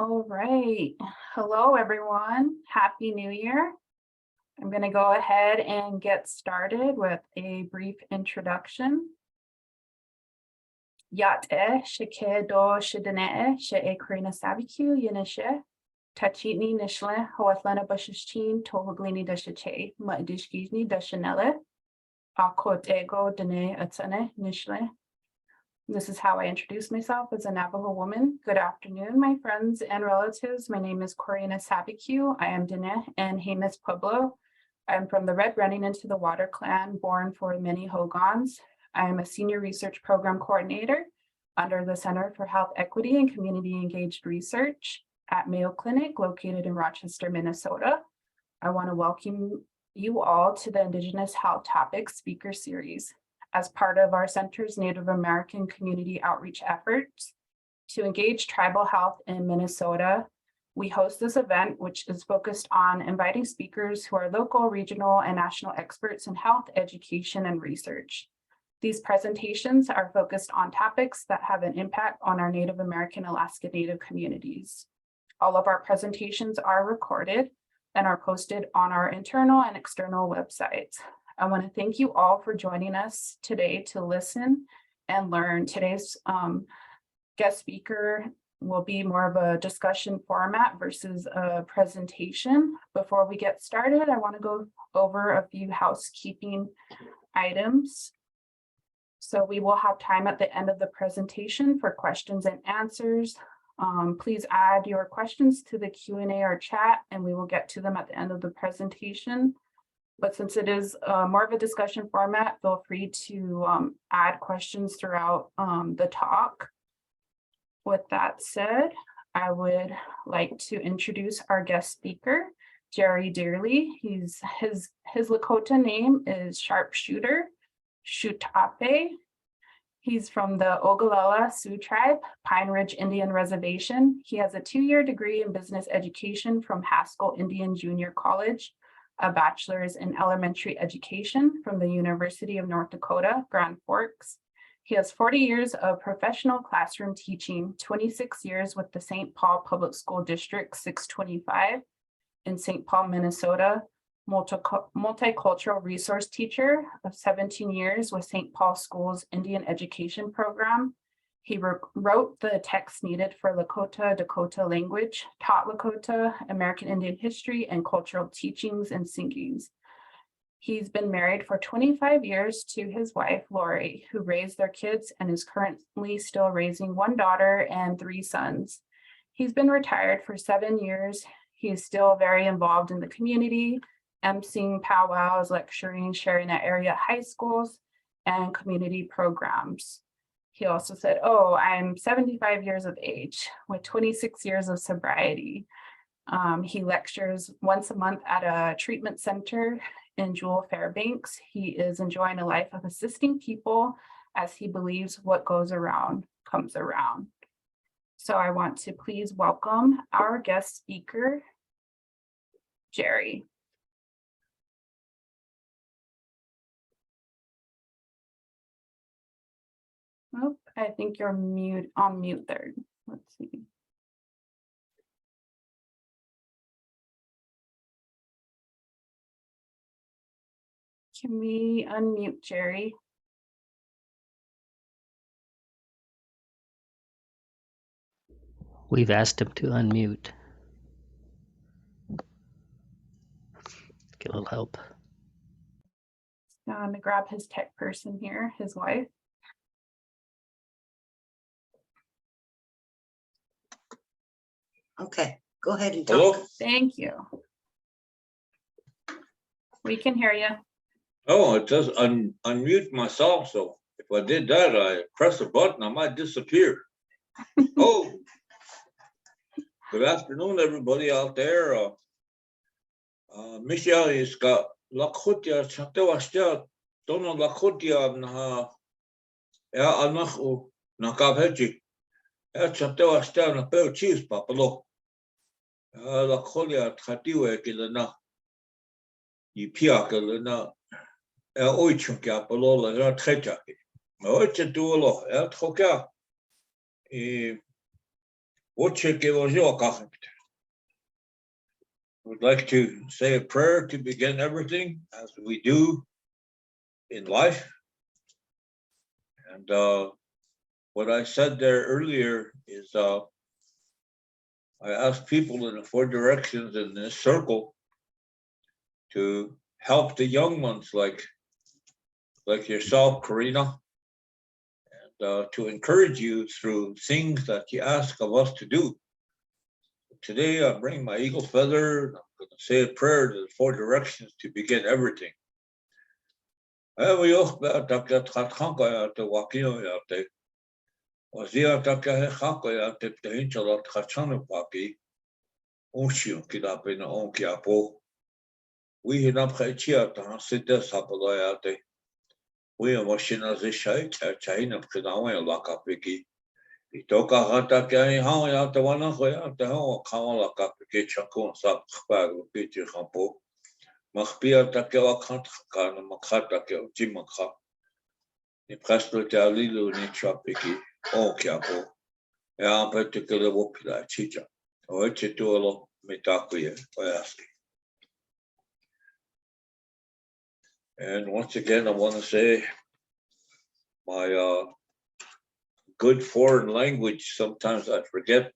All right. Hello, everyone. Happy New Year. I'm going to go ahead and get started with a brief introduction. Yate shike do shidane she ekrina sabiku yinishe tachitni nishle hoatlana bashishtin tohoglini dashache madishkini dashanele akotego dene atsane nishle. This is how I introduce myself as a Navajo woman. Good afternoon, my friends and relatives. My name is Corina Sabicu. I am Dene and Hamis Pueblo. I'm from the Red Running Into the Water clan, born for many Hogans. I am a senior research program coordinator under the Center for Health Equity and Community Engaged Research at Mayo Clinic, located in Rochester, Minnesota. I want to welcome you all to the Indigenous Health Topics speaker series as part of our center's Native American community outreach efforts to engage tribal health in Minnesota. We host this event, which is focused on inviting speakers who are local, regional, and national experts in health, education, and research. These presentations are focused on topics that have an impact on our Native American Alaska Native communities. All of our presentations are recorded and are posted on our internal and external websites. I want to thank you all for joining us today to listen and learn. Today's guest speaker will be more of a discussion format versus a presentation. Before we get started, I want to go over a few housekeeping items. So we will have time at the end of the presentation for questions and answers. Please add your questions to the Q&A or chat, and we will get to them at the end of the presentation. But since it is more of a discussion format, feel free to add questions throughout the talk. With that said, I would like to introduce our guest speaker, Jerry Dearly. His Lakota name is Sharpshooter Shutape. He's from the Oglala Sioux Tribe, Pine Ridge Indian Reservation. He has a 2-year degree in business education from Haskell Indian Junior College, a bachelor's in elementary education from the University of North Dakota, Grand Forks. He has 40 years of professional classroom teaching, 26 years with the St. Paul Public School District 625 in St. Paul, Minnesota, multicultural resource teacher of 17 years with St. Paul School's Indian Education Program. He wrote the text needed for Lakota, Dakota language, taught Lakota, American Indian history, and cultural teachings and singings. He's been married for 25 years to his wife, Lori, who raised their kids and is currently still raising 1 daughter and 3 sons. He's been retired for 7 years. He is still very involved in the community, emceeing powwows, lecturing, sharing at area high schools, and community programs. He also said, I'm 75 years of age with 26 years of sobriety. He lectures once a month at a treatment center in Jewel Fairbanks. He is enjoying a life of assisting people as he believes what goes around comes around. So I want to please welcome our guest speaker, Jerry. Oh, I think you're on mute there. Let's see. Can we unmute Jerry? We've asked him to unmute. Get a little help. I'm gonna grab his tech person here, his wife. Okay, go ahead and talk. Hello? Thank you. We can hear you. Oh, it does unmute myself. So if I did that, I press a button, I might disappear. Oh, good afternoon, everybody out there. Michelle is got Lakota, Chatawastia, Donald Lakota, Anahu, Nakabheji, Chatawastia, and a pair of cheese, Papalo. Lakolia, Tatiwe, Kilana, Yipiaka, Oichunka, Palola, Tretaki. Oichadulo, El Troka. Would like to say a prayer to begin everything as we do in life. And what I said there earlier is I asked people in the 4 directions in this circle to help the young ones like yourself, Karina, and to encourage you through things that you ask of us to do. Today, I bring my eagle feather, and I'm going to say a prayer to the 4 directions to begin everything. We have not had to sit this up a lot. We are washing as a shite, China, Pinawa, Lakapiki. It took a hot again, how out the one of the home, Kamala Kapiki, Chakon, Sap, Peter Hampo. Machpia Takela Kantakan, Makataka, Jimaka. The Presto Talilu, Nichapiki, oh Kiapo. Yeah, particular Wopila, Chicha. Or Chituolo, Mitakuya, Oyaski. And once again, I want to say my good foreign language, sometimes I forget,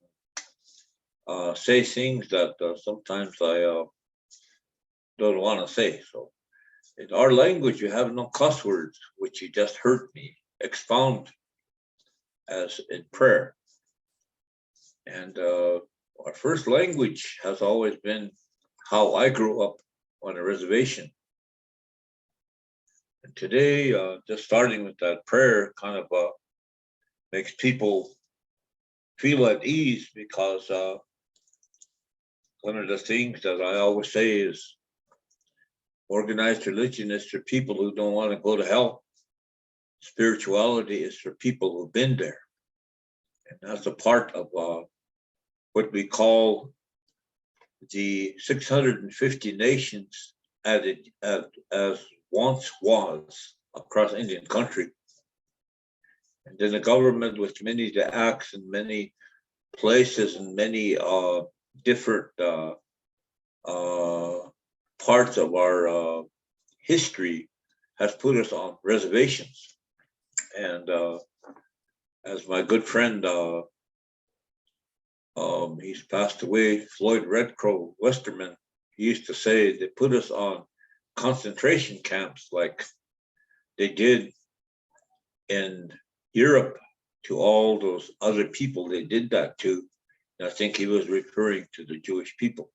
say things that sometimes I don't want to say. So in our language, you have no cuss words, which you just heard me expound as in prayer. And our first language has always been how I grew up on a reservation. And today, just starting with that prayer kind of makes people feel at ease, because one of the things that I always say is organized religion is for people who don't want to go to hell. Spirituality is for people who've been there. And that's a part of what we call the 650 nations as once was across Indian country. And then the government with many the acts in many places and many different parts of our history has put us on reservations. And as my good friend, he's passed away, Floyd Red Crow Westerman, he used to say they put us on concentration camps like they did in Europe to all those other people they did that to. And I think he was referring to the Jewish people.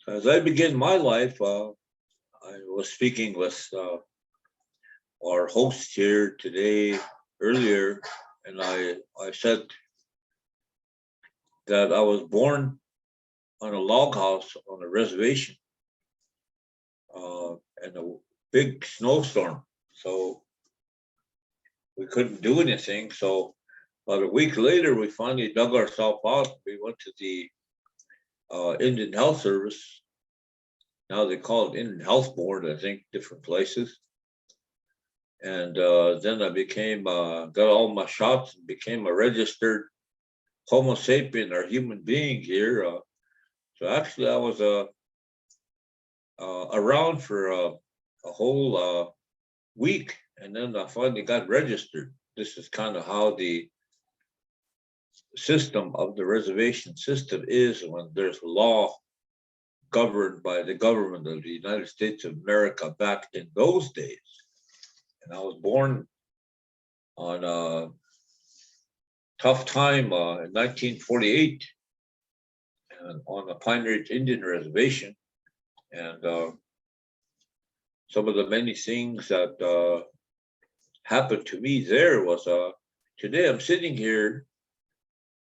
So as I begin my life, I was speaking with our host here today earlier, and I said that I was born on a log house on a reservation and a big snowstorm. So we couldn't do anything. So about a week later, we finally dug ourselves out. We went to the Indian Health Service. Now they call it Indian Health Board, I think, different places. And then I became, got all my shots and became a registered Homo sapien or human being here. So actually I was around for a whole week, and then I finally got registered. This is kind of how the system of the reservation system is when there's law governed by the government of the United States of America back in those days. And I was born on a tough time in 1948 and on the Pine Ridge Indian Reservation. And some of the many things that happened to me there was today I'm sitting here,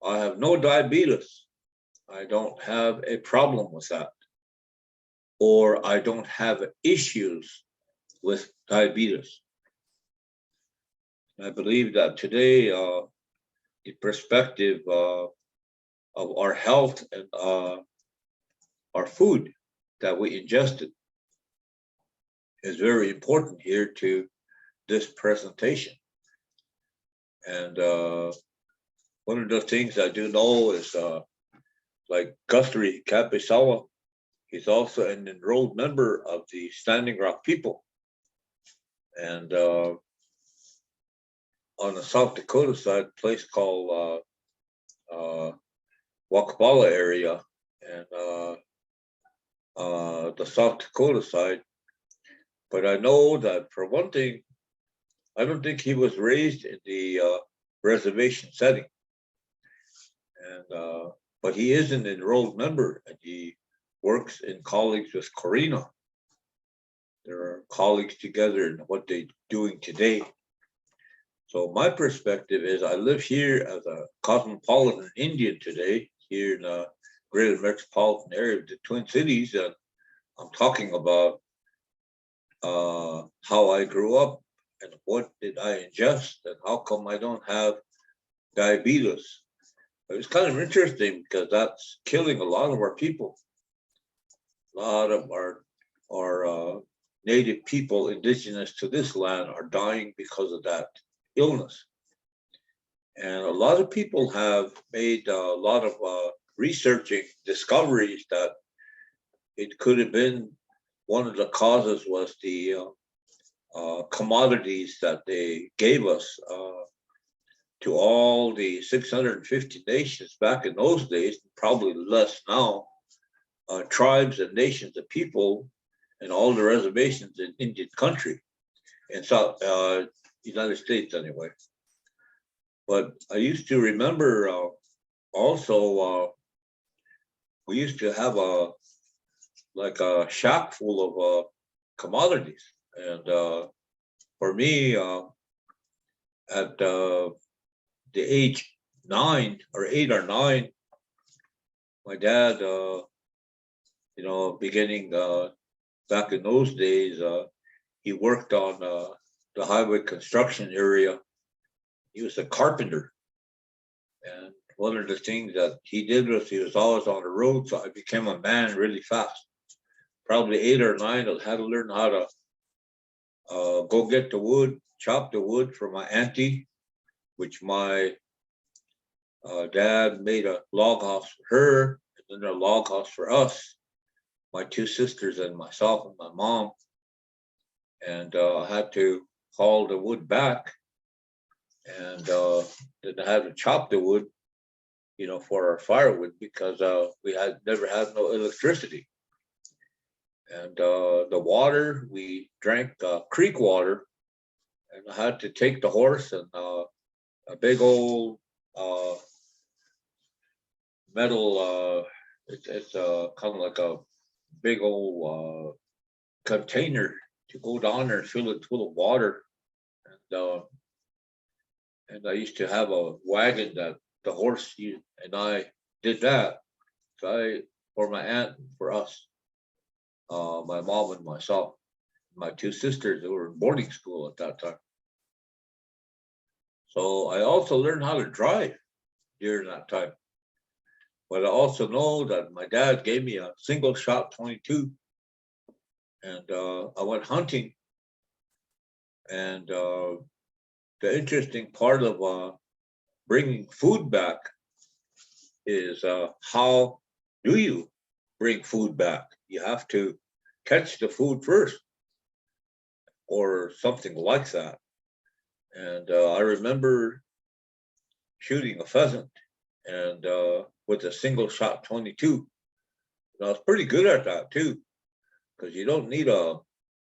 I have no diabetes. I don't have a problem with that. Or I don't have issues with diabetes. I believe that today the perspective of our health and our food that we ingested is very important here to this presentation. And one of the things I do know is like Guthrie Kapisawa, he's also an enrolled member of the Standing Rock people. And on the South Dakota side, a place called Oglala area, and the South Dakota side. But I know that for one thing, I don't think he was raised in the reservation setting. And but he is an enrolled member, and he works in colleagues with Corina. There are colleagues together in what they're doing today. So my perspective is I live here as a cosmopolitan Indian today, here in the greater metropolitan area of the Twin Cities, and I'm talking about how I grew up and what did I ingest and how come I don't have diabetes. It's kind of interesting because that's killing a lot of our people. A lot of our native people indigenous to this land are dying because of that illness. And a lot of people have made a lot of researching discoveries that it could have been one of the causes was the commodities that they gave us to all the 650 nations back in those days, probably less now, tribes and nations of people and all the reservations in Indian country, in South United States anyway. But I used to remember also we used to have a shack full of commodities, and for me at the age 9 or 8 or 9, my dad, beginning back in those days, he worked on the highway construction area. He was a carpenter. And one of the things that he did was he was always on the road. So I became a man really fast. Probably 8 or 9, I had to learn how to go get the wood, chop the wood for my auntie, which my dad made a log house for her, and then a log house for us, my 2 sisters and myself and my mom. And I had to haul the wood back, and then I had to chop the wood, for our firewood, because we had never had no electricity. And the water, we drank creek water, and I had to take the horse and a big old metal, it's kind of like a big old container to go down there and fill it full of water. And I used to have a wagon that the horse and I did that. So for my aunt, for us, my mom and myself, my 2 sisters who were in boarding school at that time. So I also learned how to drive during that time. But I also know that my dad gave me a single shot 22, and I went hunting. And the interesting part of bringing food back is how do you bring food back? You have to catch the food first, or something like that. And I remember shooting a pheasant, and with a single shot 22. And I was pretty good at that too, because you don't need a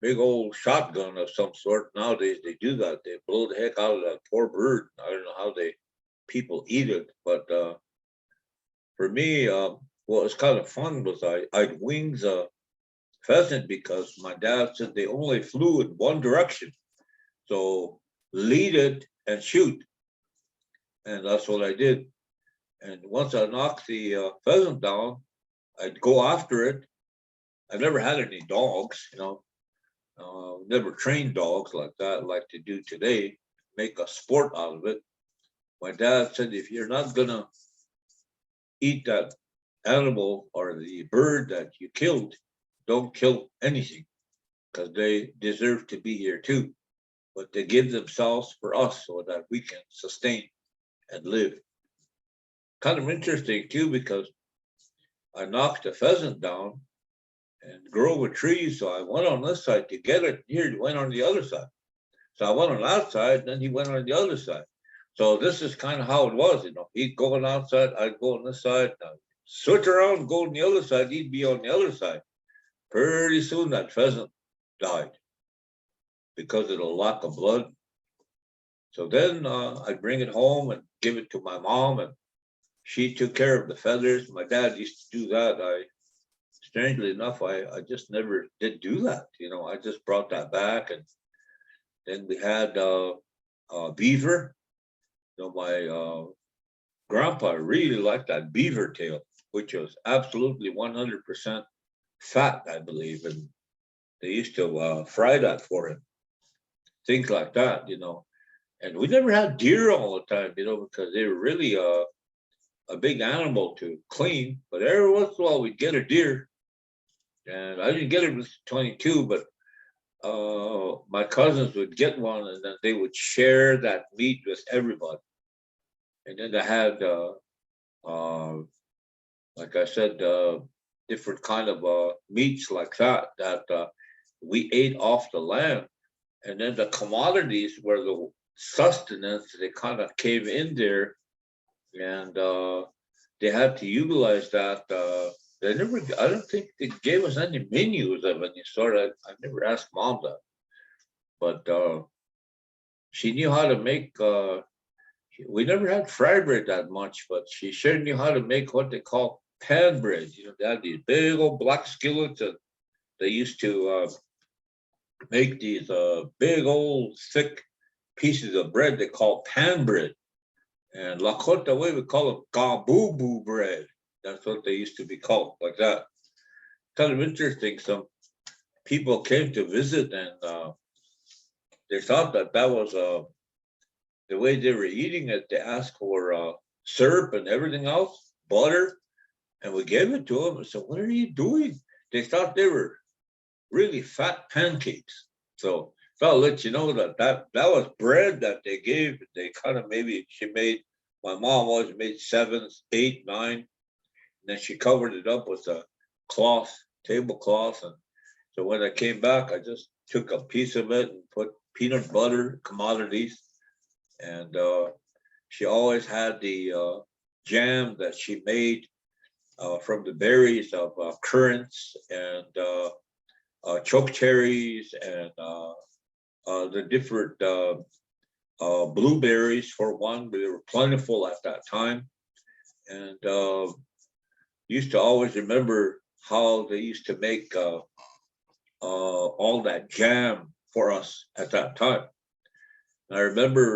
big old shotgun of some sort. Nowadays they do that. They blow the heck out of that poor bird. I don't know how people eat it, but for me, what was kind of fun was I'd wings a pheasant, because my dad said they only flew in one direction. So lead it and shoot. And that's what I did. And once I knocked the pheasant down, I'd go after it. I've never had any dogs, never trained dogs like that, like to do today, make a sport out of it. My dad said, if you're not gonna eat that animal or the bird that you killed, don't kill anything, because they deserve to be here too. But they give themselves for us so that we can sustain and live. kind of interesting too, because I knocked a pheasant down and grew over trees. So I went on this side to get it. Here, he went on the other side. So I went on that side, and then he went on the other side. So this is kind of how it was, you know. He'd go on outside, I'd go on this side. I'd switch around, go on the other side. He'd be on the other side. Pretty soon that pheasant died because of the lack of blood. So then I'd bring it home and give it to my mom, and she took care of the feathers. My dad used to do that. Strangely enough, I just never did do that. You know, I just brought that back. And then we had beaver. You know, my grandpa really liked that beaver tail, which was absolutely 100% fat, I believe. And they used to fry that for him. Things like that, you know. And we never had deer all the time, you know, because they were really a big animal to clean. But every once in a while we'd get a deer. And I didn't get it with 22, but my cousins would get one, and then they would share that meat with everybody. And then they had, like I said, different kind of meats like that we ate off the land. And then the commodities were the sustenance. They kind of came in there, and they had to utilize that. I don't think they gave us any menus of any sort. I never asked Mom that, but she knew how to make. We never had fry bread that much, but she sure knew how to make what they call pan bread. You know, they had these big old black skillets, and they used to make these big old thick pieces of bread they call pan bread. And Lakota way we call them gabubu bread. That's what they used to be called, like that. Kind of interesting. Some people came to visit, and they thought that was the way they were eating it. They asked for syrup and everything else, butter, and we gave it to them. I said, "What are you doing?" They thought they were really fat pancakes. So I'll let you know that was bread that they gave. They kind of she made, my mom always made 7, 8, 9. And then she covered it up with a cloth, tablecloth. And so when I came back, I just took a piece of it and put peanut butter, commodities. And she always had the jam that she made from the berries of currants and choke cherries and the different blueberries, for one. They were plentiful at that time. And used to always remember how they used to make all that jam for us at that time. And I remember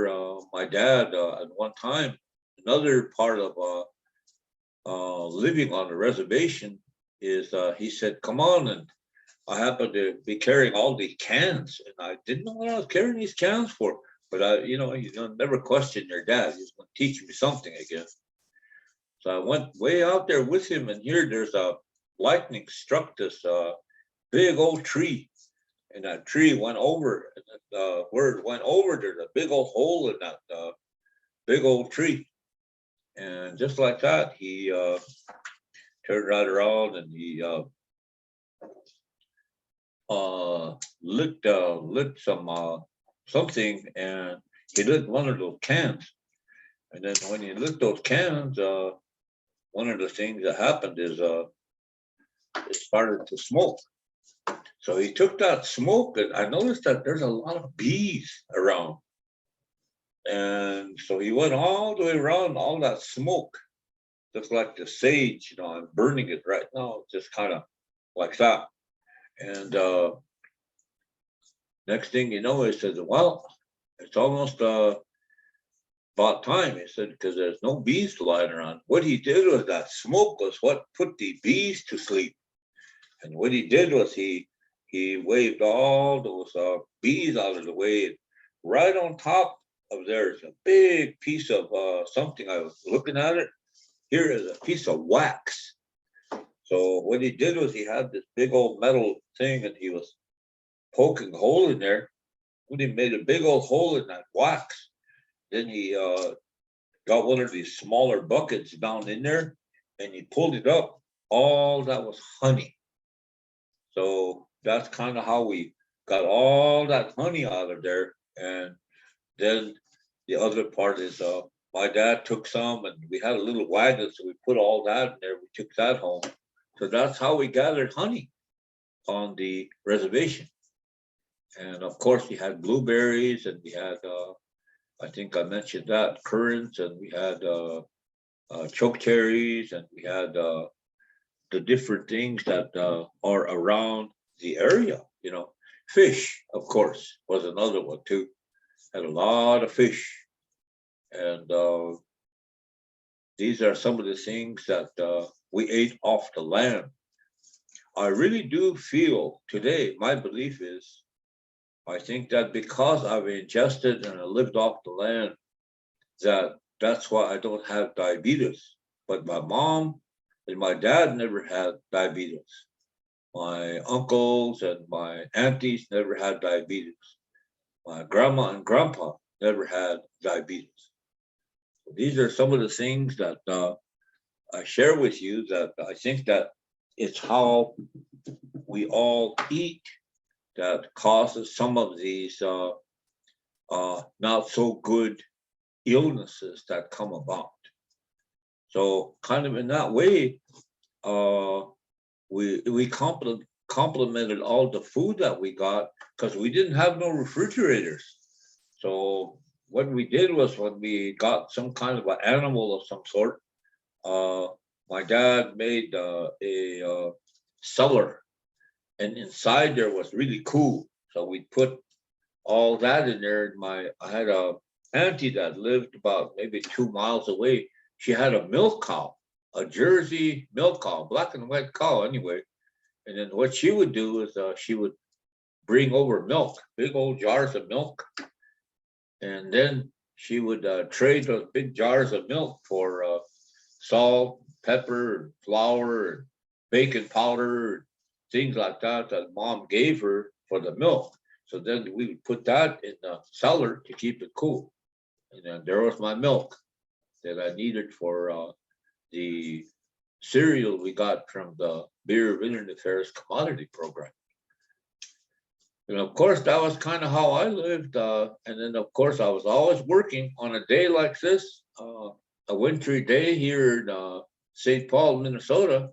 my dad at one time, another part of living on the reservation is he said, "Come on." And I happened to be carrying all these cans, and I didn't know what I was carrying these cans for. But you don't never question your dad. He's going to teach me something, I guess. So I went way out there with him, and here there's a lightning struck this big old tree, and that tree went over. And where it went over, there's a big old hole in that big old tree, and just like that, he turned right around and he lit some something, and he lit one of those cans. And then when he lit those cans, one of the things that happened is it started to smoke. So he took that smoke, and I noticed that there's a lot of bees around. And so he went all the way around all that smoke, just like the sage. I'm burning it right now, just kind of like that. And next thing you know, he said, "Well, it's almost about time." He said, "because there's no bees flying around." What he did was that smoke was what put the bees to sleep. And what he did was he waved all those bees out of the way. And right on top of there's a big piece of something. I was looking at it. Here is a piece of wax. So what he did was he had this big old metal thing, and he was poking a hole in there. When he made a big old hole in that wax, then he got one of these smaller buckets down in there, and he pulled it up. All that was honey. So that's kind of how we got all that honey out of there. And then the other part is my dad took some, and we had a little wagon, so we put all that in there. We took that home. So that's how we gathered honey on the reservation. And of course, we had blueberries, and we had, I think I mentioned that, currants, and we had choke cherries, and we had the different things that are around the area. You know, fish, of course, was another one too. Had a lot of fish, and these are some of the things that we ate off the land. I really do feel today, my belief is, I think that because I've ingested and I lived off the land, that's why I don't have diabetes. But my mom and my dad never had diabetes. My uncles and my aunties never had diabetes. My grandma and grandpa never had diabetes. So these are some of the things that I share with you, that I think that it's how we all eat that causes some of these not so good illnesses that come about. So kind of in that way, we complemented all the food that we got, because we didn't have no refrigerators. So what we did was, when we got some kind of an animal of some sort, my dad made a cellar, and inside there was really cool. So we put all that in there. I had a auntie that lived about maybe 2 miles away. She had a milk cow, a Jersey milk cow, black and white cow anyway. And then what she would do is she would bring over milk, big old jars of milk. And then she would trade those big jars of milk for salt, pepper, flour, baking powder, things like that mom gave her for the milk. So then we would put that in the cellar to keep it cool. And then there was my milk that I needed for the cereal we got from the Bureau of Indian Affairs commodity program. And of course, that was kind of how I lived. And then, of course, I was always working on a day like this, a wintry day here in St. Paul, Minnesota.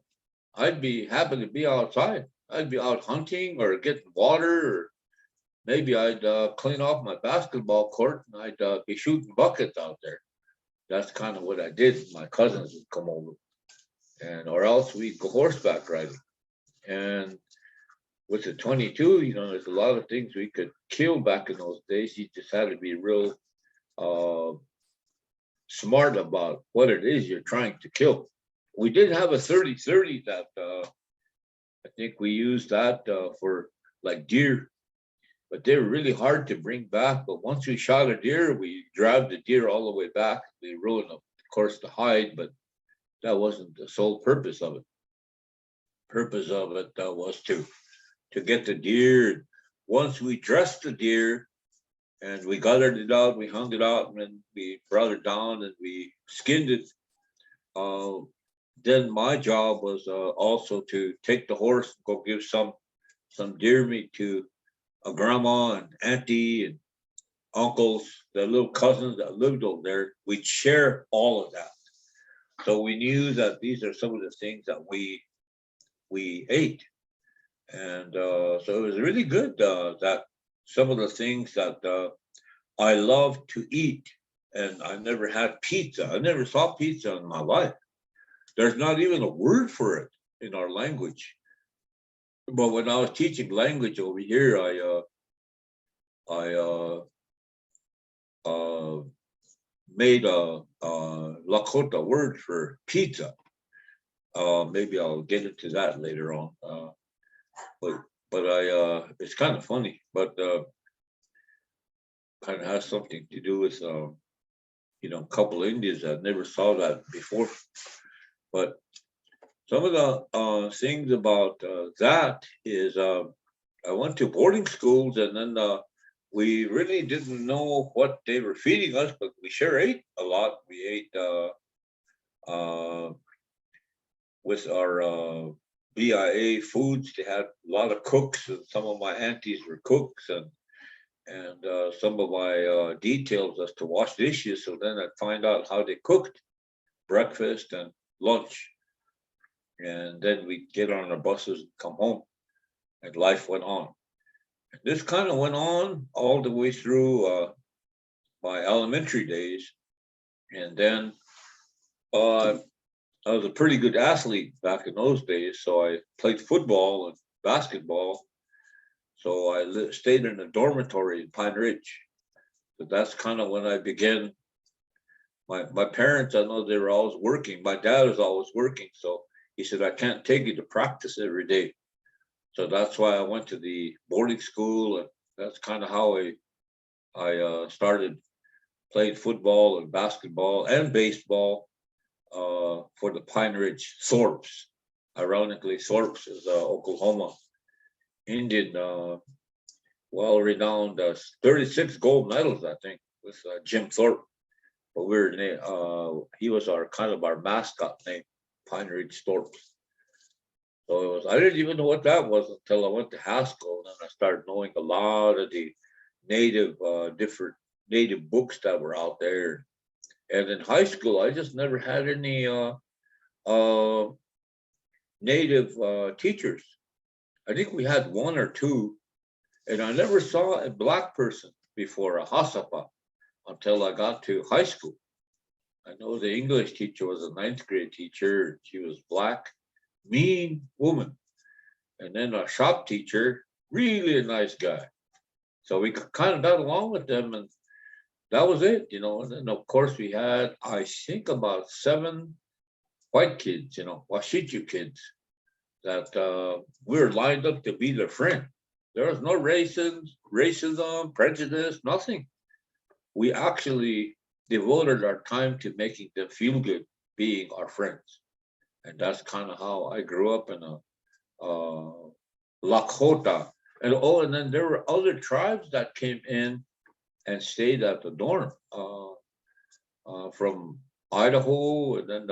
I'd be happy to be outside. I'd be out hunting or getting water, or maybe I'd clean off my basketball court, and I'd be shooting buckets out there. That's kind of what I did. My cousins would come over, or else we'd go horseback riding. And with the 22, there's a lot of things we could kill back in those days. You just had to be real smart about what it is you're trying to kill. We did have a 30-30 that I think we used that for like deer, but they were really hard to bring back. But once we shot a deer, we dragged the deer all the way back. We ruined, of course, the hide, but that wasn't the sole purpose of it. Purpose of it was to get the deer. Once we dressed the deer and we gutted it out, we hung it out, and then we brought it down and we skinned it. Then my job was also to take the horse and go give some deer meat to a grandma and auntie and uncles, the little cousins that lived over there. We'd share all of that. So we knew that these are some of the things that we ate. And so it was really good that some of the things that I love to eat. And I never had pizza. I never saw pizza in my life. There's not even a word for it in our language. But when I was teaching language over here, I made a Lakota word for pizza. Maybe I'll get into that later on. But it's kind of funny, but kind of has something to do with a couple of Indians that never saw that before. But some of the things about that is I went to boarding schools, and then we really didn't know what they were feeding us, but we sure ate a lot. We ate with our BIA foods. They had a lot of cooks, and some of my aunties were cooks, and some of my details as to wash dishes. So then I'd find out how they cooked breakfast and lunch, and then we'd get on our buses and come home, and life went on. And this kind of went on all the way through my elementary days, and then I was a pretty good athlete back in those days, so I played football and basketball. So I stayed in a dormitory in Pine Ridge. So that's kind of when I began. My parents, I know they were always working. My dad was always working, so he said, I can't take you to practice every day. So that's why I went to the boarding school, and that's kind of how I started playing football and basketball and baseball for the Pine Ridge Thorps. Ironically, Thorps is Oklahoma Indian, well-renowned 36 gold medals, I think, with Jim Thorpe. But he was our kind of our mascot name, Pine Ridge Thorps. So I didn't even know what that was until I went to high school, and then I started knowing a lot of the different native books that were out there. And in high school, I just never had any native teachers. I think we had one or two, and I never saw a black person before, a hasapa, until I got to high school. I know the English teacher was a 9th grade teacher. She was black, mean woman. And then a shop teacher, really a nice guy. So we kind of got along with them, and that was it, And then of course we had, I think, about 7 white kids, Washichu kids, that we were lined up to be their friend. There was no racism, prejudice, nothing. We actually devoted our time to making them feel good being our friends. And that's kind of how I grew up in a Lakota. And then there were other tribes that came in and stayed at the dorm from Idaho, and then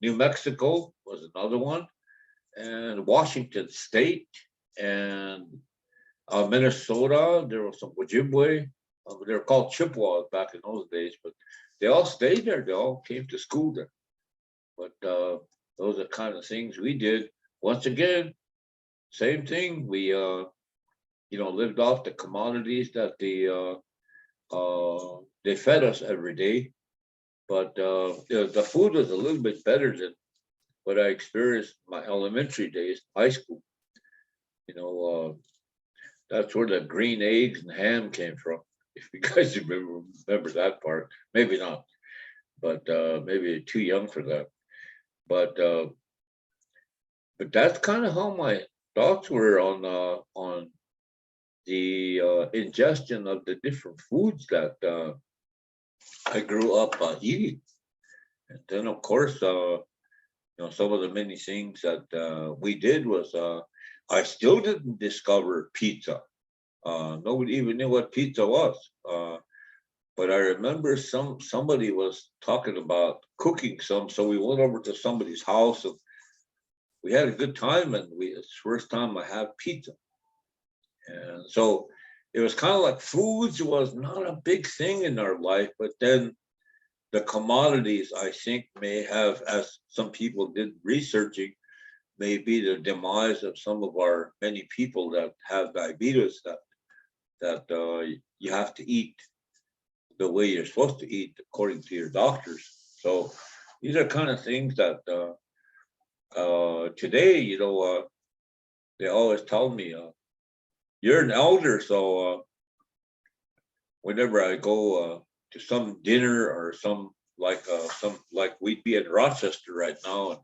New Mexico was another one, and Washington State, and Minnesota. There was some Ojibwe. They were called Chippewas back in those days, but they all stayed there. They all came to school there. But those are kind of things we did. Once again, same thing. We lived off the commodities that they fed us every day. But the food was a little bit better than what I experienced in my elementary days, high school. That's where the green eggs and ham came from. If you guys remember that part, maybe not, but maybe too young for that. But that's kind of how my thoughts were on the ingestion of the different foods that I grew up eating. And then, of course, some of the many things that we did was I still didn't discover pizza. Nobody even knew what pizza was. But I remember somebody was talking about cooking some, so we went over to somebody's house and we had a good time, and it's the first time I had pizza. And so it was kind of like foods was not a big thing in our life, but then the commodities, I think, may have, as some people did researching, may be the demise of some of our many people that have diabetes, that you have to eat the way you're supposed to eat according to your doctors. So these are kind of things that today, they always tell me, you're an elder, so whenever I go to some dinner or some like we'd be in Rochester right now, and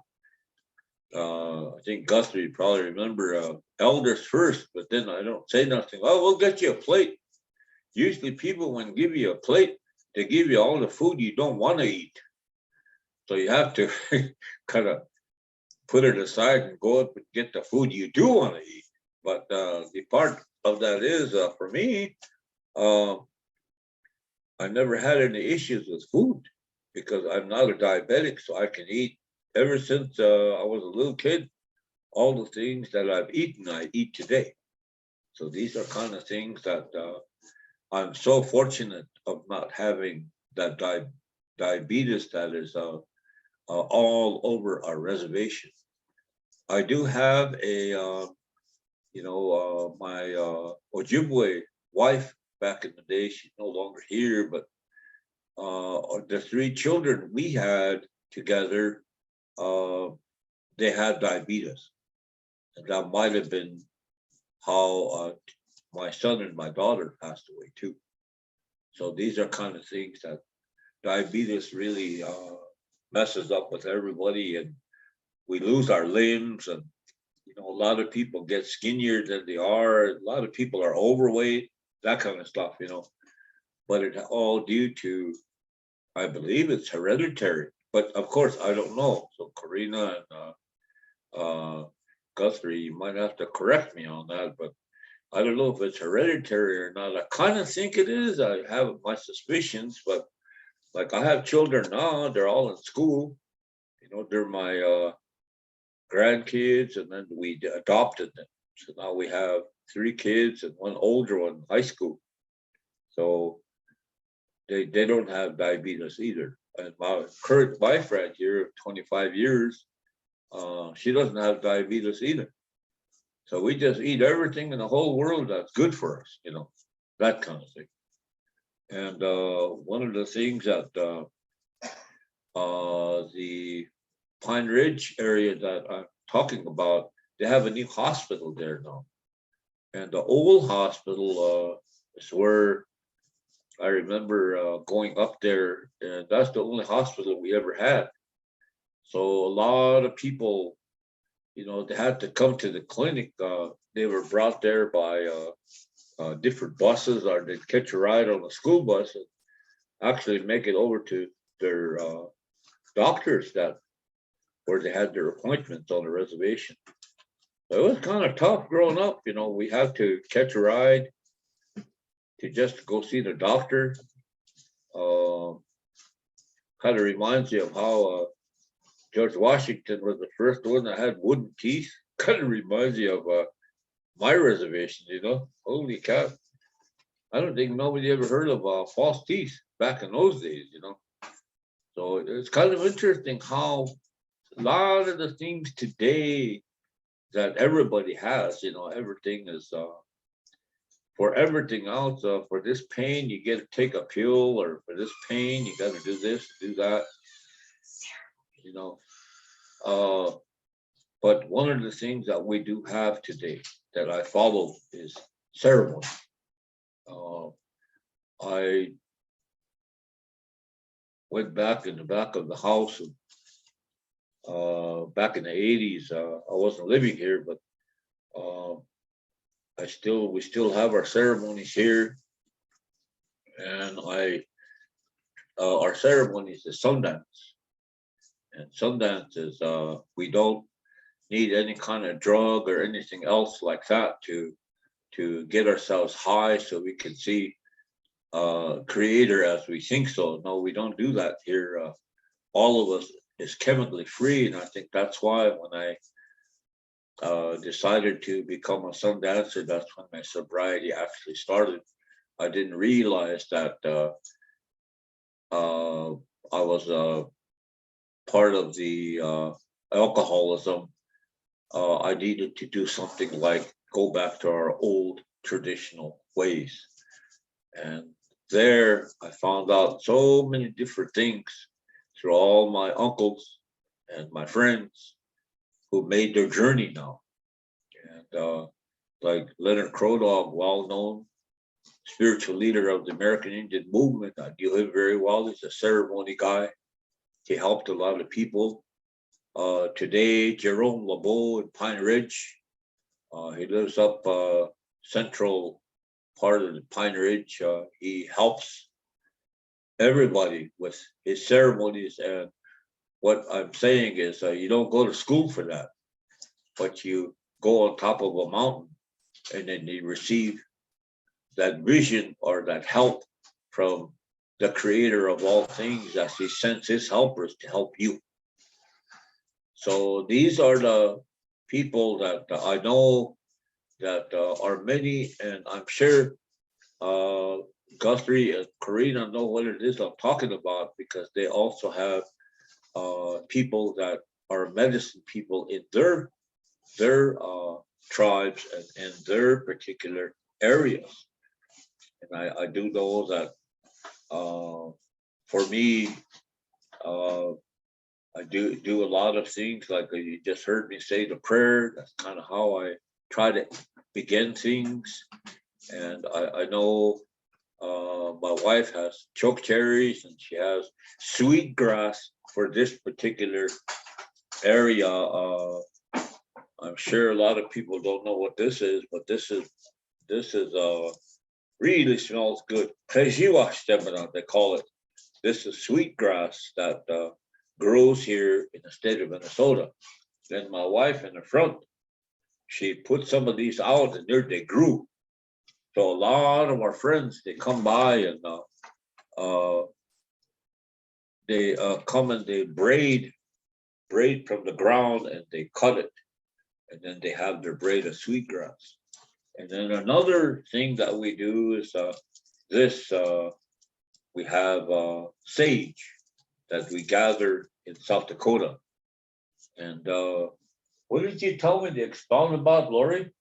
I think Gus, you probably remember elders first, but then I don't say nothing. Oh, we'll get you a plate. Usually people, when give you a plate, they give you all the food you don't want to eat. So you have to kind of put it aside and go up and get the food you do want to eat. But the part of that is, for me, I never had any issues with food because I'm not a diabetic, so I can eat ever since I was a little kid. All the things that I've eaten, I eat today. So these are kind of things that I'm so fortunate of not having that diabetes that is all over our reservation. I do have a, my Ojibwe wife back in the day. She's no longer here, but the three children we had together, they had diabetes. And that might have been how my son and my daughter passed away too. So these are kind of things that diabetes really messes up with everybody, and we lose our limbs, and a lot of people get skinnier than they are. A lot of people are overweight, that kind of stuff, but it's all due to, I believe it's hereditary, but of course I don't know. So Karina and Guthrie, you might have to correct me on that, but I don't know if it's hereditary or not. I kind of think it is. I have my suspicions, but like I have children now, they're all in school. They're my grandkids, and then we adopted them. So now we have 3 kids and one older one in high school. So they don't have diabetes either. And my current boyfriend here of 25 years, she doesn't have diabetes either. So we just eat everything in the whole world that's good for us, that kind of thing. And one of the things that the Pine Ridge area that I'm talking about, they have a new hospital there now. And the old hospital is where I remember going up there, and that's the only hospital we ever had. So a lot of people, they had to come to the clinic. They were brought there by different buses, or they'd catch a ride on a school bus and actually make it over to their doctors where they had their appointments on the reservation. So it was kind of tough growing up. We had to catch a ride to just go see the doctor. Kind of reminds you of how George Washington was the first one that had wooden teeth. Kind of reminds you of my reservation, Holy cow. I don't think nobody ever heard of false teeth back in those days, So it's kind of interesting how a lot of the things today that everybody has, everything is for everything else. For this pain, you get to take a pill, or for this pain, you got to do this, do that, But one of the things that we do have today that I follow is ceremony. I went back in the back of the house, and back in the 80s. I wasn't living here, but we still have our ceremonies here, and our ceremonies is Sundance, and Sundance is we don't need any kind of drug or anything else like that to get ourselves high so we can see Creator as we think. So no, we don't do that here. All of us is chemically free, and I think that's why when I decided to become a sun dancer, that's when my sobriety actually started. I didn't realize that I was part of the alcoholism. I needed to do something like go back to our old traditional ways. And there I found out so many different things through all my uncles and my friends who made their journey now. And like Leonard Crodog, well-known spiritual leader of the American Indian movement, I knew him very well. He's a ceremony guy. He helped a lot of people. Today, Jerome LeBeau in Pine Ridge. He lives up central part of the Pine Ridge. He helps everybody with his ceremonies. And what I'm saying is you don't go to school for that, but you go on top of a mountain and then you receive that vision or that help from the creator of all things, as he sends his helpers to help you. So these are the people that I know that are many, and I'm sure Guthrie and Karina know what it is I'm talking about, because they also have people that are medicine people in their tribes and their particular areas. And I do know that for me, I do a lot of things, like you just heard me say the prayer. That's kind of how I try to begin things. And I know my wife has choke cherries, and she has sweet grass for this particular area. I'm sure a lot of people don't know what this is, but this is really smells good. They call it. This is sweet grass that grows here in the state of Minnesota. Then my wife in the front, she put some of these out, and there they grew. So a lot of our friends, they come by, and they come and they braid from the ground, and they cut it, and then they have their braid of sweetgrass. And then another thing that we do is we have sage that we gather in South Dakota. And what did you tell me to expound about, Lori?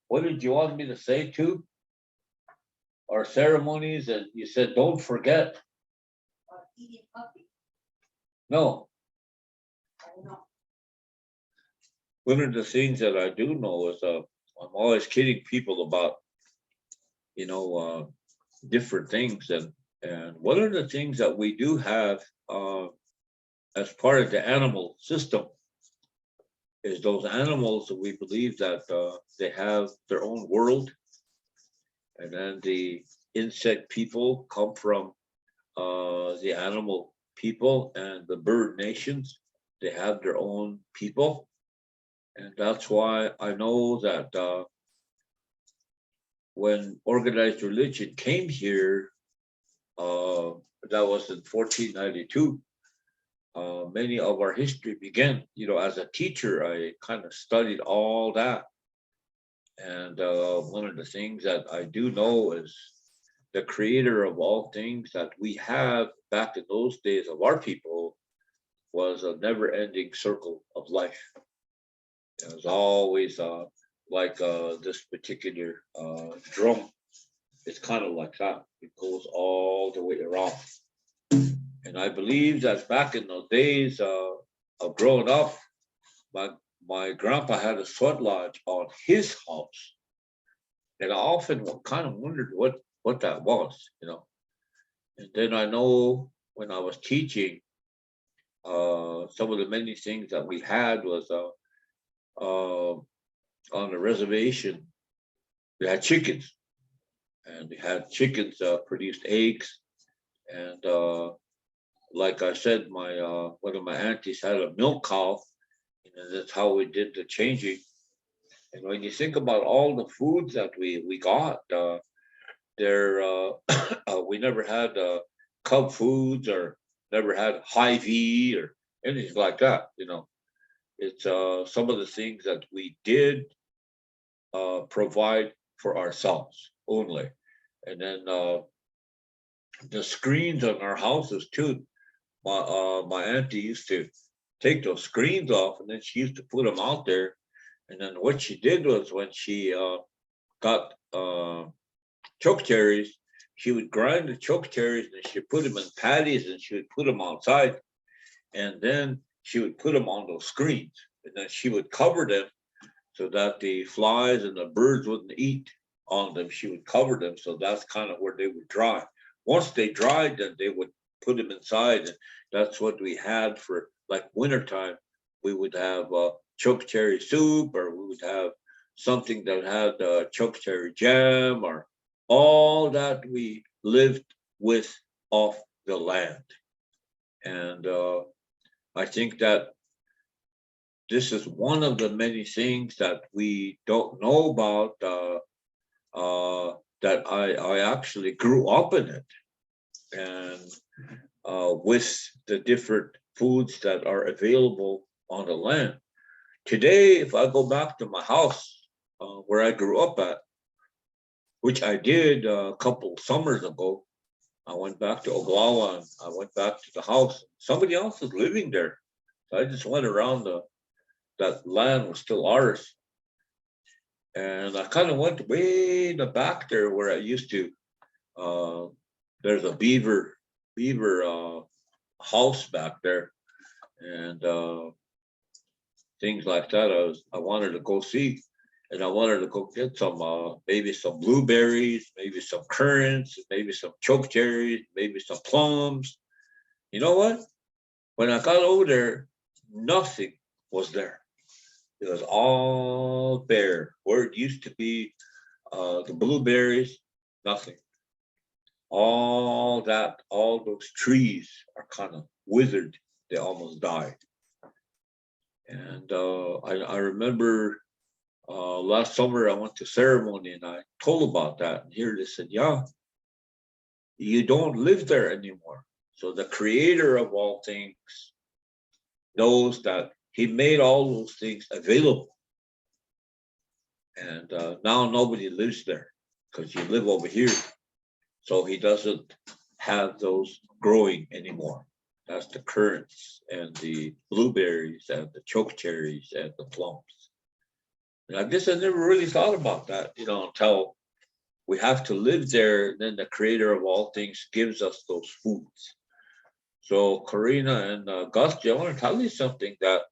What did you want me to say too? Our ceremonies, and you said don't forget. Eating puppy. No. I don't know. One of the things that I do know is I'm always kidding people about, different things, and one of the things that we do have as part of the animal system is those animals that we believe that they have their own world, and then the insect people come from the animal people, and the bird nations, they have their own people. And that's why I know that when organized religion came here, that was in 1492, many of our history began. As a teacher, I kind of studied all that. And one of the things that I do know is the creator of all things that we have back in those days of our people was a never-ending circle of life. It was always like this particular drum. It's kind of like that. It goes all the way around. And I believe that back in those days of growing up, my grandpa had a sweat lodge on his house. And I often kind of wondered what that was. And then I know when I was teaching, some of the many things that we had was on the reservation, we had chickens, and we had chickens produced eggs. And like I said, one of my aunties had a milk cow, and that's how we did the changing. And when you think about all the foods that we got, we never had Cub Foods, or never had Hy-Vee or anything like that. It's some of the things that we did provide for ourselves only. And then the screens on our houses too. My auntie used to take those screens off, and then she used to put them out there. And then what she did was, when she got choke cherries, she would grind the choke cherries, and she put them in patties, and she would put them outside. And then she would put them on those screens, and then she would cover them so that the flies and the birds wouldn't eat on them. She would cover them, so that's kind of where they would dry. Once they dried, then they would put them inside, and that's what we had for like wintertime. We would have choke cherry soup, or we would have something that had choke cherry jam, or all that we lived with off the land. And I think that this is one of the many things that we don't know about that I actually grew up in it, and with the different foods that are available on the land. Today, if I go back to my house where I grew up at, which I did a couple summers ago, I went back to Oglala and I went back to the house. Somebody else is living there. So I just went around that land was still ours. And I kind of went way in the back there where I used to. There's a beaver house back there, and things like that. I wanted to go see, and I wanted to go get some maybe some blueberries, maybe some currants, maybe some chokecherries, maybe some plums. You know what? When I got over there, nothing was there. It was all bare. Where it used to be the blueberries, nothing. All those trees are kind of withered. They almost died. And I remember last summer I went to ceremony and I told about that. And here they said, yeah, you don't live there anymore. So the creator of all things knows that he made all those things available. And now nobody lives there because you live over here. So he doesn't have those growing anymore. That's the currants and the blueberries and the chokecherries and the plums. And I guess I never really thought about that, until we have to live there. Then the creator of all things gives us those foods. So Karina and Gusty, I want to tell you something that,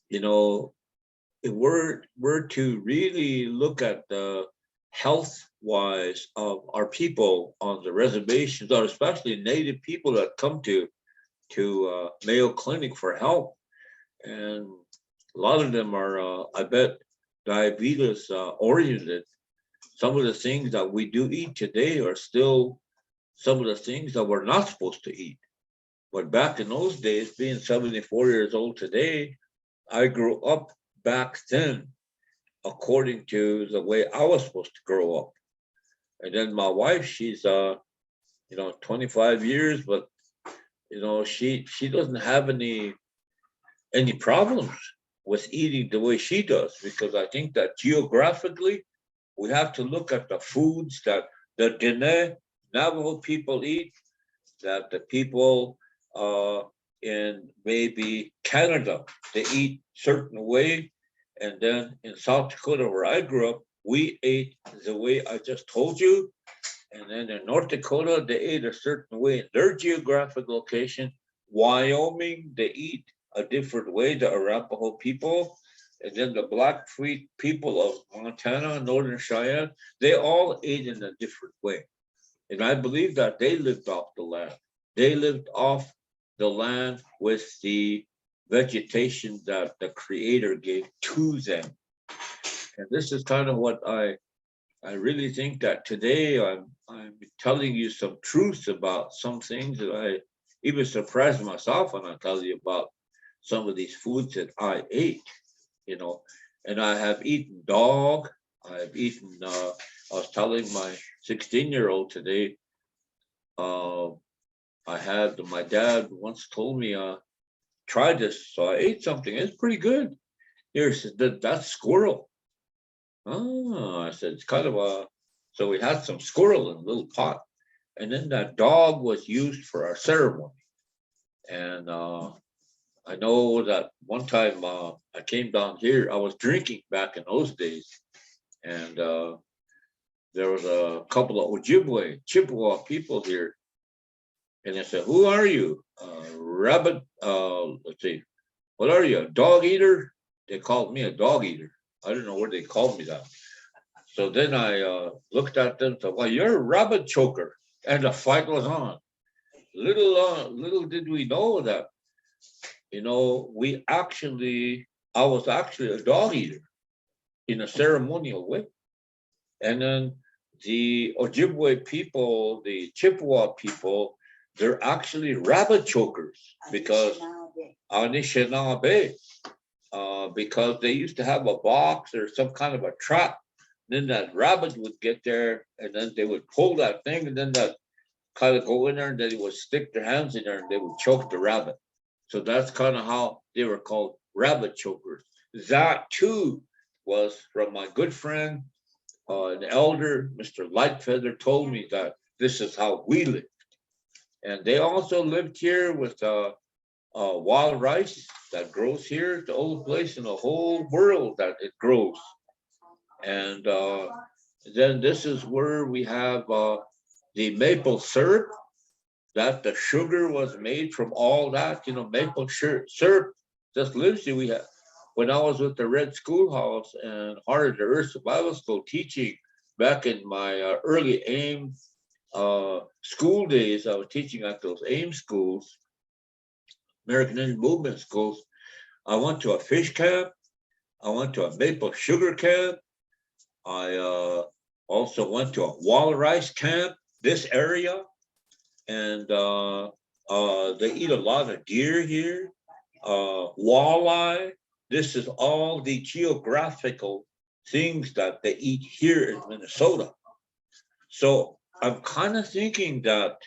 if we're to really look at the health-wise of our people on the reservations, or especially Native people that come to Mayo Clinic for help, and a lot of them are, I bet, diabetes oriented. Some of the things that we do eat today are still some of the things that we're not supposed to eat. But back in those days, being 74 years old today, I grew up back then according to the way I was supposed to grow up. And then my wife, she's 25 years, but she doesn't have any problems with eating the way she does, because I think that geographically we have to look at the foods that the Diné Navajo people eat, that the people in maybe Canada, they eat certain way. And then in South Dakota, where I grew up, we ate the way I just told you. And then in North Dakota, they ate a certain way in their geographic location. Wyoming, they eat a different way, the Arapaho people. And then the Blackfeet people of Montana, Northern Cheyenne, they all ate in a different way. And I believe that they lived off the land. They lived off the land with the vegetation that the creator gave to them. And this is kind of what I really think that today I'm telling you some truths about some things that I even surprised myself when I tell you about some of these foods that I ate, and I have eaten dog. I have eaten, I was telling my 16-year-old today, my dad once told me, try this. So I ate something. It's pretty good. Here, he said, that's squirrel. Oh, I said, it's kind of so we had some squirrel in a little pot. And then that dog was used for our ceremony. And I know that one time I came down here, I was drinking back in those days. And there was a couple of Ojibwe, Chippewa people here. And I said, who are you? Rabbit, let's see, what are you, a dog eater? They called me a dog eater. I don't know where they called me that. So then I looked at them and said, well, you're a rabbit choker. And the fight was on. Little did we know that, I was actually a dog eater in a ceremonial way. And then the Ojibwe people, the Chippewa people, they're actually rabbit chokers because Anishinaabe, because they used to have a box or some kind of a trap then that rabbit would get there, and then they would pull that thing, and then that kind of go in there, and then they would stick their hands in there, and they would choke the rabbit. So that's kind of how they were called, rabbit chokers. That too was from my good friend, an elder, Mr. Lightfeather, told me that this is how we lived. And they also lived here with wild rice that grows here. It's the only place in the whole world that it grows. And then this is where we have the maple syrup, that the sugar was made from all that, maple syrup just lives here. We have, when I was with the Red Schoolhouse and Heart of the Earth Bible School teaching back in my early AIM school days, I was teaching at those AIM schools, American Indian Movement schools. I went to a fish camp. I went to a maple sugar camp. I also went to a walrus camp, this area. And they eat a lot of deer here, walleye. This is all the geographical things that they eat here in Minnesota. So I'm kind of thinking that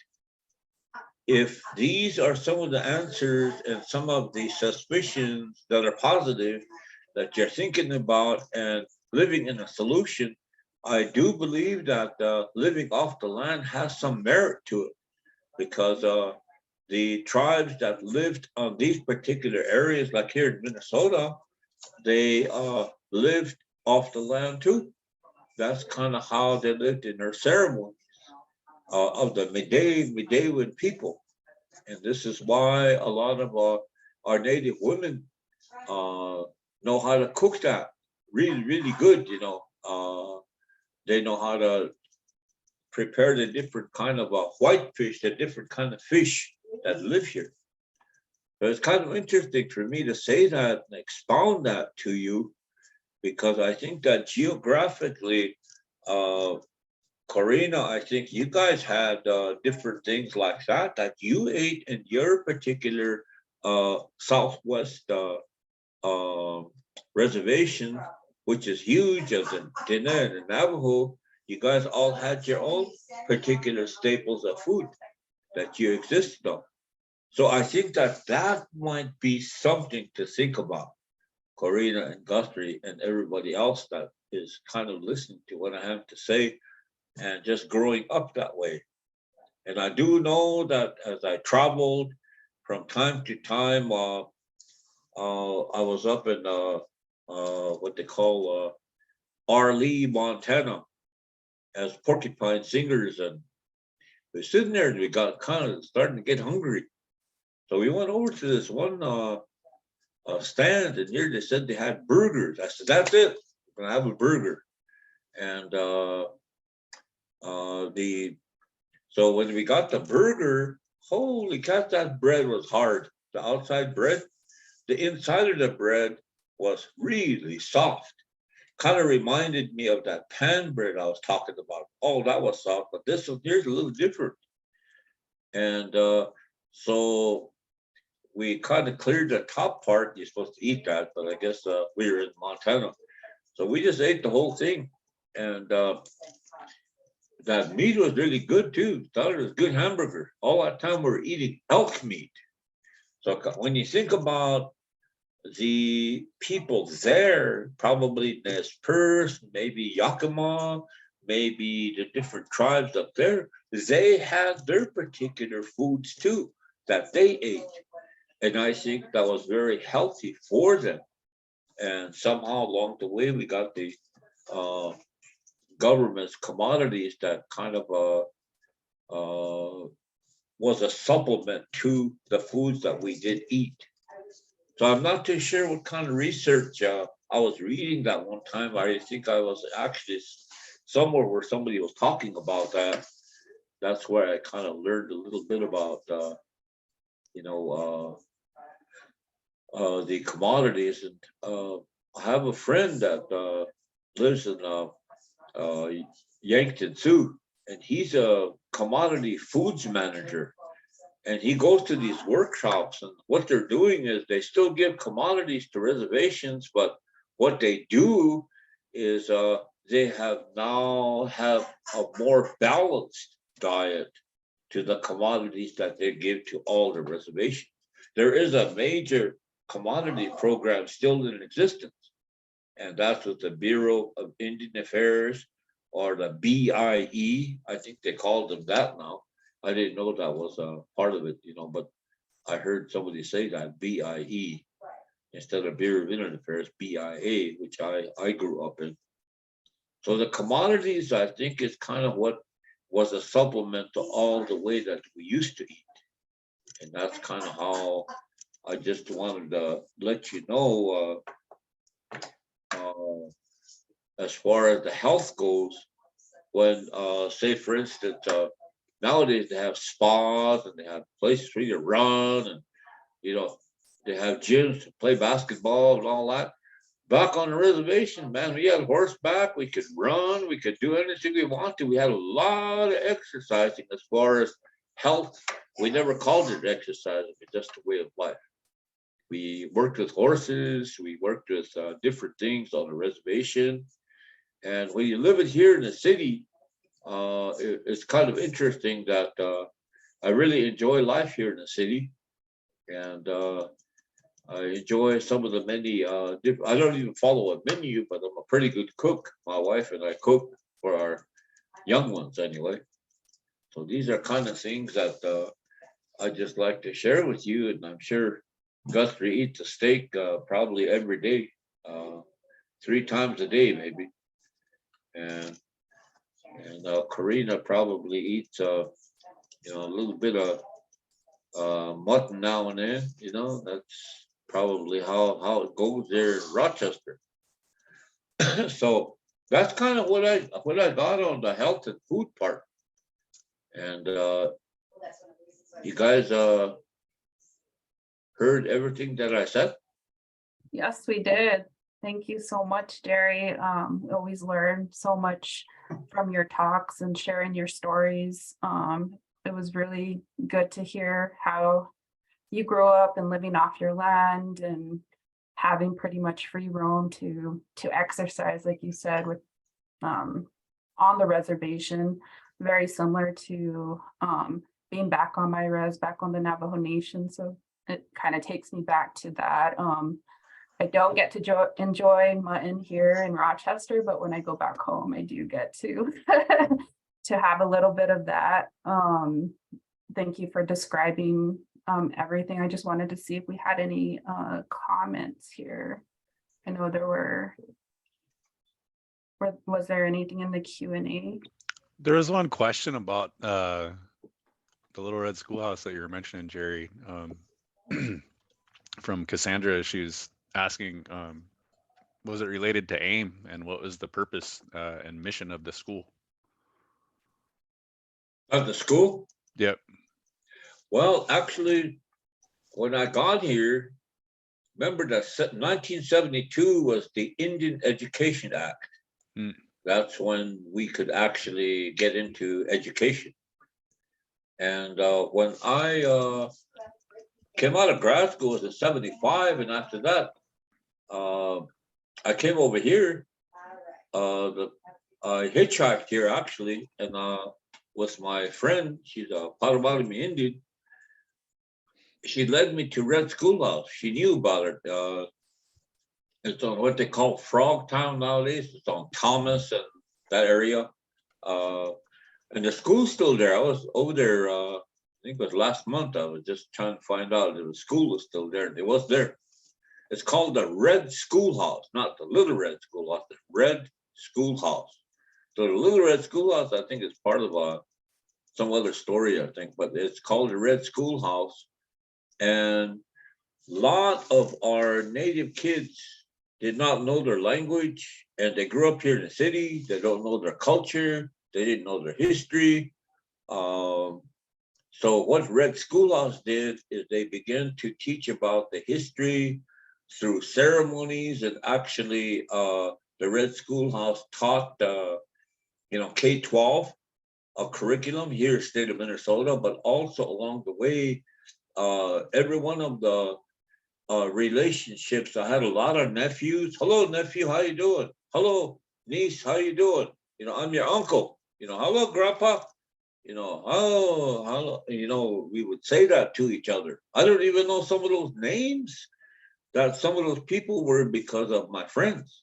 if these are some of the answers and some of the suspicions that are positive that you're thinking about and living in a solution, I do believe that living off the land has some merit to it, because the tribes that lived on these particular areas, like here in Minnesota, they lived off the land too. That's kind of how they lived in their ceremonies of the Midewiwin people. And this is why a lot of our Native women know how to cook that really, really good. They know how to prepare the different kind of white fish, the different kind of fish that live here. But it's kind of interesting for me to say that and expound that to you, because I think that geographically, Corina, I think you guys had different things like that you ate in your particular Southwest reservation, which is huge, as in Diné and Navajo. You guys all had your own particular staples of food that you existed on. So I think that might be something to think about, Corina and Guthrie and everybody else that is kind of listening to what I have to say and just growing up that way. And I do know that as I traveled from time to time, I was up in what they call Arlee, Montana, as porcupine singers, and we're sitting there and we got kind of starting to get hungry. So we went over to this one stand, and here they said they had burgers. I said, that's it, we're gonna have a burger. And so when we got the burger, holy cow, that bread was hard. The outside bread, the inside of the bread was really soft. Kind of reminded me of that pan bread I was talking about. Oh, that was soft, but this one here's a little different. And so we kind of cleared the top part. You're supposed to eat that, but I guess we were in Montana. So we just ate the whole thing. And that meat was really good too. Thought it was good hamburger. All that time we were eating elk meat. So when you think about the people there, probably Nez Perce, maybe Yakima, maybe the different tribes up there, they had their particular foods too that they ate. And I think that was very healthy for them. And somehow along the way, we got the government's commodities that kind of was a supplement to the foods that we did eat. So I'm not too sure what kind of research I was reading that one time. I think I was actually somewhere where somebody was talking about that. That's where I kind of learned a little bit about, the commodities. And I have a friend that lives in Yankton Sioux, and he's a commodity foods manager. And he goes to these workshops, and what they're doing is they still give commodities to reservations, but what they do is they have now have a more balanced diet to the commodities that they give to all the reservations. There is a major commodity program still in existence, and that's with the Bureau of Indian Affairs, or the BIE. I think they called them that now. I didn't know that was a part of it, but I heard somebody say that BIE instead of Bureau of Indian Affairs, BIA, which I grew up in. So the commodities, I think, is kind of what was a supplement to all the way that we used to eat. And that's kind of how I just wanted to let you know, as far as the health goes, when, say, for instance, nowadays they have spas and they have places for you to run, and, they have gyms to play basketball and all that. Back on the reservation, man, we had horseback, we could run, we could do anything we wanted. We had a lot of exercising as far as health. We never called it exercising, it's just a way of life. We worked with horses, we worked with different things on the reservation. And when you live it here in the city, it's kind of interesting that I really enjoy life here in the city. And I enjoy some of the many, I don't even follow a menu, but I'm a pretty good cook. My wife and I cook for our young ones anyway. So these are kind of things that I just like to share with you. And I'm sure Guthrie eats a steak probably every day, 3 times a day maybe. And Karina probably eats, a little bit of mutton now and then, that's probably how it goes there in Rochester. So that's kind of what I got on the health and food part. And you guys heard everything that I said? Yes, we did. Thank you so much, Jerry. We always learn so much from your talks and sharing your stories. It was really good to hear how you grew up and living off your land and having pretty much free roam to exercise, like you said, with on the reservation, very similar to being back on my res, back on the Navajo Nation. So it kind of takes me back to that. I don't get to enjoy mutton here in Rochester, but when I go back home, I do get to to have a little bit of that. Thank you for describing everything. I just wanted to see if we had any comments here. I know there was there anything in the Q&A? There is one question about the Little Red Schoolhouse that you were mentioning, Jerry, from Cassandra. She was asking, was it related to AIM, and what was the purpose and mission of the school? Of the school? Yep. Well, actually, when I got here, remember that 1972 was the Indian Education Act. That's when we could actually get into education. And when I came out of grad school, it was in 75, and after that, I came over here. I hitchhiked here actually, and with my friend, she's a Potawatomi Indian. She led me to Red Schoolhouse. She knew about it. It's on what they call Frog Town nowadays. It's on Thomas and that area. And the school's still there. I was over there, I think it was last month. I was just trying to find out if the school was still there. It was there. It's called the Red Schoolhouse, not the Little Red Schoolhouse, the Red Schoolhouse. So the Little Red Schoolhouse, I think, is part of some other story, I think, but it's called the Red Schoolhouse. And a lot of our native kids did not know their language, and they grew up here in the city. They don't know their culture. They didn't know their history. So what Red Schoolhouse did is they began to teach about the history through ceremonies, and actually the Red Schoolhouse taught K-12 a curriculum here in the state of Minnesota, but also along the way, every one of the relationships. I had a lot of nephews. Hello, nephew, how you doing? Hello. niece, how you doing? You know, I'm your uncle. You know, hello, grandpa. You know, how, you know, we would say that to each other. I don't even know some of those names that some of those people were because of my friends.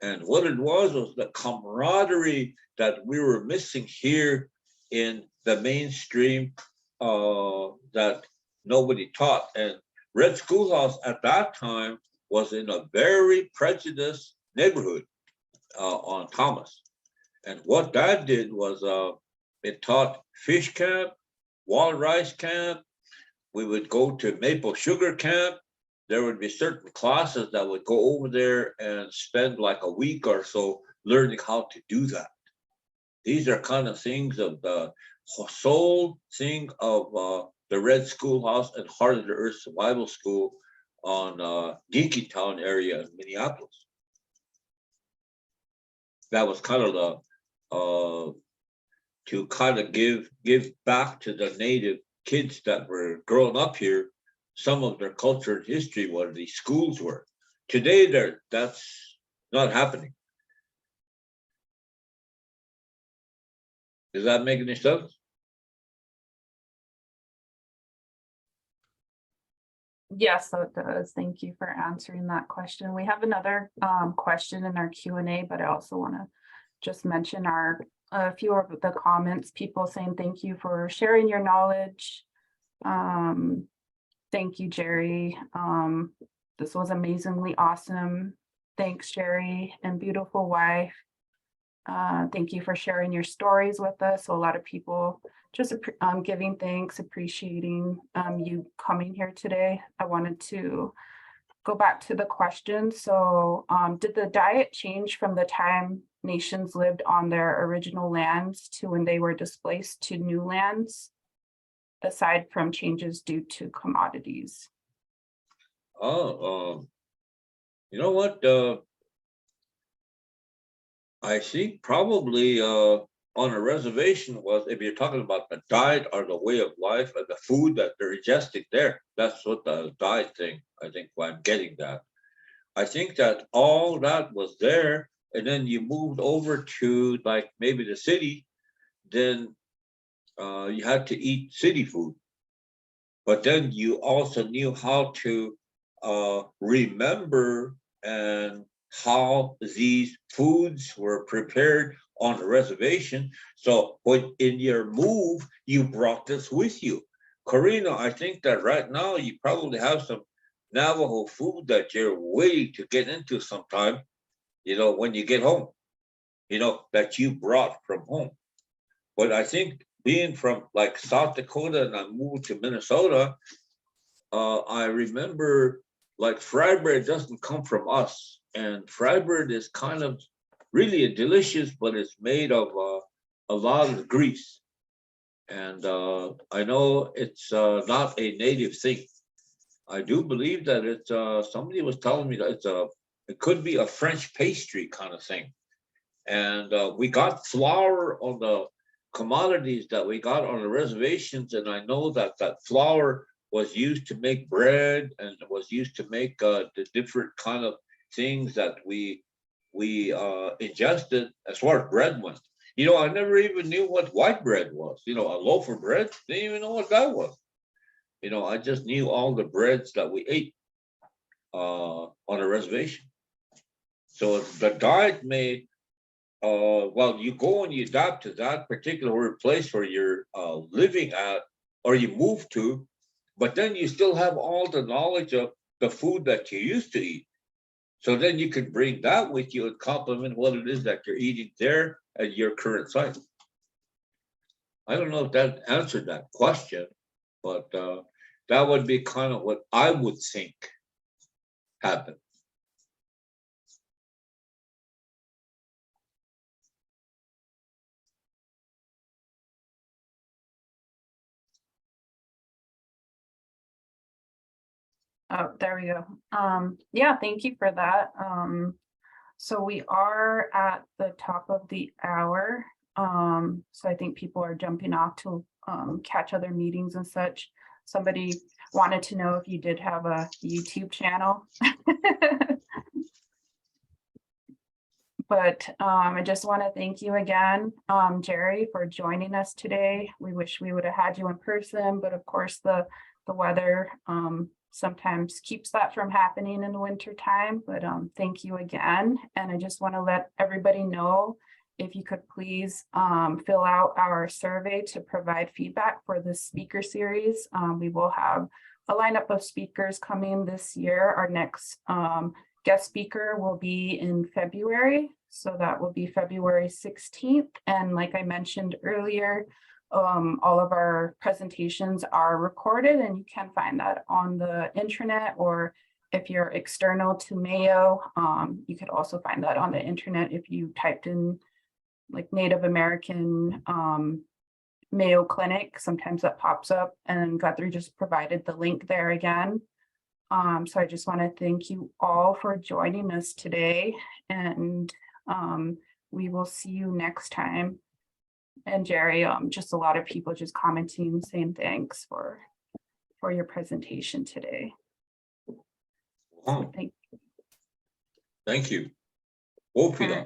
And what it was the camaraderie that we were missing here in the mainstream that nobody taught. And Red Schoolhouse at that time was in a very prejudiced neighborhood on Thomas. And what that did was it taught fish camp, wild rice camp. We would go to maple sugar camp. There would be certain classes that would go over there and spend like a week or so learning how to do that. These are kind of things of the soul thing of the Red Schoolhouse and Heart of the Earth Survival School on Dinkytown area in Minneapolis. That was kind of the to kind of give back to the native kids that were growing up here some of their culture and history, what these schools were. Today, that's not happening. Does that make any sense? Yes, so it does. Thank you for answering that question. We have another question in our Q&A, but I also want to just mention a few of the comments, people saying thank you for sharing your knowledge. Thank you, Jerry. This was amazingly awesome. Thanks, Jerry and beautiful wife. Thank you for sharing your stories with us. So a lot of people just giving thanks, appreciating you coming here today. I wanted to go back to the question. So did the diet change from the time nations lived on their original lands to when they were displaced to new lands, aside from changes due to commodities? Oh, you know what? I think probably on a reservation was, if you're talking about the diet or the way of life and the food that they're ingesting there, that's what the diet thing, I think why I'm getting that. I think that all that was there, and then you moved over to like maybe the city, then you had to eat city food. But then you also knew how to remember and how these foods were prepared on the reservation. So when in your move, you brought this with you. Karina, I think that right now you probably have some Navajo food that you're waiting to get into sometime, you know, when you get home, you know, that you brought from home. But I think being from like South Dakota and I moved to Minnesota, I remember like fry bread doesn't come from us. And fry bread is kind of really delicious, but it's made of a lot of grease. And I know it's not a native thing. I do believe that it's somebody was telling me that it could be a French pastry kind of thing. And we got flour on the commodities that we got on the reservations, and I know that that flour was used to make bread and was used to make the different kind of things that we ingested as far as bread went. You know, I never even knew what white bread was. You know, a loaf of bread, didn't even know what that was. You know, I just knew all the breads that we ate on a reservation. So the diet may, well, you go and you adapt to that particular place where you're living at or you move to, but then you still have all the knowledge of the food that you used to eat. So then you can bring that with you and complement what it is that you're eating there at your current site. I don't know if that answered that question, but that would be kind of what I would think happened. Oh, there we go. Yeah, thank you for that. So we are at the top of the hour. So I think people are jumping off to catch other meetings and such. Somebody wanted to know if you did have a YouTube channel. But I just want to thank you again, Jerry, for joining us today. We wish we would have had you in person, but of course the weather sometimes keeps that from happening in the winter time. But thank you again. And I just want to let everybody know, if you could please fill out our survey to provide feedback for the speaker series. We will have a lineup of speakers coming this year. Our next guest speaker will be in February. So that will be February 16th. And like I mentioned earlier, all of our presentations are recorded, and you can find that on the internet, or if you're external to Mayo, you could also find that on the internet if you typed in like Native American Mayo Clinic. Sometimes that pops up, and Guthrie just provided the link there again. So I just want to thank you all for joining us today, and we will see you next time. And Jerry, just a lot of people just commenting, saying thanks for your presentation today. Wow, Thank thank you. Wopila.